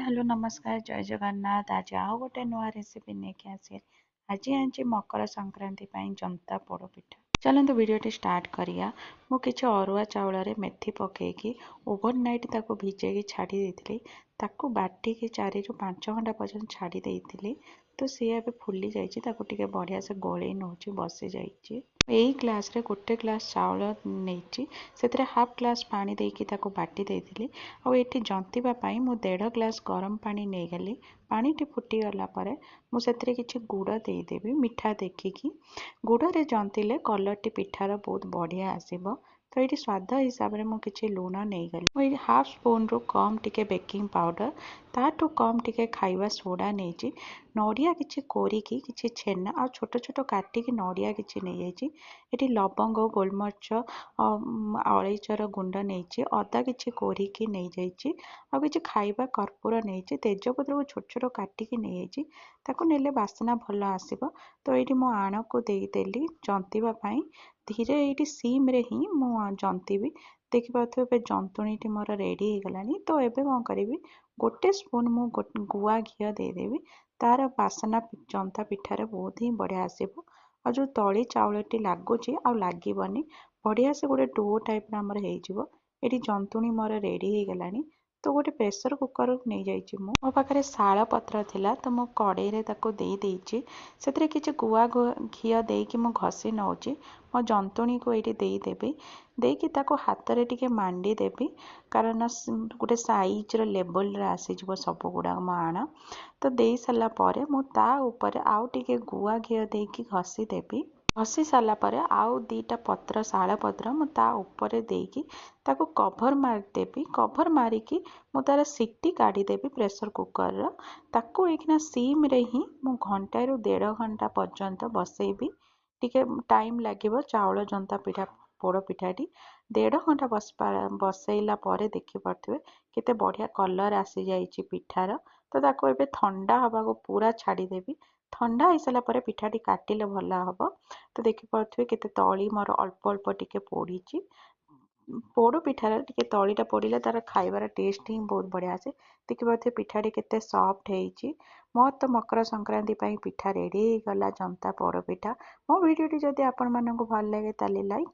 Hello नमस्कार जय जगन्नाथ। आज आउ गोटे नुआ रेसिपी नहीं आसी आज आनी मकर संक्रांति जंता पोड़ पिठा। चलते वीडियो स्टार्ट करिया। मु किछि अरुआ चाउल रे मेथी पकईकि ओवरनाइट ताको भिजेकी छाड़ी देइथिली। ताको बाटिकी 4 ରୁ 5 घंटा पर्यंत छाड़ी देइथिली। तो सी ए फुली जाइए ताको टिके बढ़िया से गोले नौची बसी जाइए। यही ग्लास रे गोटे ग्लास चाउल नहीं से हाफ ग्लास पानी देकी ताको बाटी देइथिली। आ एठी जंतिबा पई मु 1.5 ग्लास गरम पानी नहीं गली। पानी टी फुटी गला परे मु सेतरे किछि गुड़ देदेवी मिठा देखिकी। गुड़ रे जंतिले कलर टी पिठार बहुत बढ़िया आसीबो। तो ये स्वाद हिसाब से मुझे लुण नहीं गली। मुझे हाफ स्पून रु कम टिके बेकिंग पाउडर ताठू कम टिके खाइबा सोडा नहीं। नड़िया किछि कोरिकी किछि छेना आ छोट छोट काटिकी नड़िया किछि नहीं जाइछि। एटी लवंग गोलमरिच अलैचर गुंड नहीं। अदा किछि कोरिकी नहीं जाइछि। आ किछि खाइबा कर्पूर नहीं। तेजपत्र को छोट छोट काटिकी नहीं जाइछि। ताको नेले बासना भल आसीबो। तो ये मो आण को देदेली जंतिबा पई। धीरे ये सीम रे ही मु जंतीबी। देखिए जंतुणी मोर रेडी हो गलानी। तो एबे कौन करी गोटे स्पून मु गुआ घी देदेवी। तार बासना जंता पिठार बहुत ही बढ़िया आसीबो। और जो तली चाउलटी लगुच आ लगनी बढ़िया से गोटे डो टाइप आमर हो। ये जंतुणी मोर रेडी हो गलानी। तो गोटे प्रेसर कुकर नहीं जाइए। मो पाखे शाल पत्र थिला तो मो कड़े रे ताको दे देइछि। सेतरे किछि गुआ घी देकी मु घसी नौची। मो जंतुणी को ये देदेवी देकी ताको हाथ रे टिके मांडी देवी। कारण गोटे साइज लेवल रे आसीजिवो सब गुड़ा मो आण। तो दे सारा पर मु ता ऊपर आउ टिके गुआ घी देकी घसी देवी। घसी सारा पर आउ दीटा पत्र शाल पत्र मु ता ऊपर देकी ताको कभर मारिदेवी। कभर मारिकी मु तार सीटी काढ़ीदेवी प्रेसर कुकर ताको एकना सीम रे ही मु घंटा रु 1.5 घंटा पर्यंत बसैबी। टिके टाइम लागिबो चाउल जंता पिठा पोड़ पिठाटी 1.5 घंटा बसैला पर देखि पारथिबे केते बढ़िया कलर आसी जाइछि पिठार। तो ताको एबे ठंडा हवा को पूरा छाड़ी देवी। ठंडा हो सारा पर पिठाटी काटिले भला हबो। तो देखि पारथिबे केते तली मोर अल्प अल्प टिके पोड़ीची। पोड़ पिठार टिके तलीटा पोड़िले तार खाइबार टेस्ट ही बहुत बढ़िया आसे। देखि पारथिबे पिठाटी केते सॉफ्ट हेइची। मोर तो मकर संक्रांति पई पिठा रेडी हो गला जंता पोड़ पिठा। मो वीडियोटी जदि आपण मानकु भल लागे ताले लाइक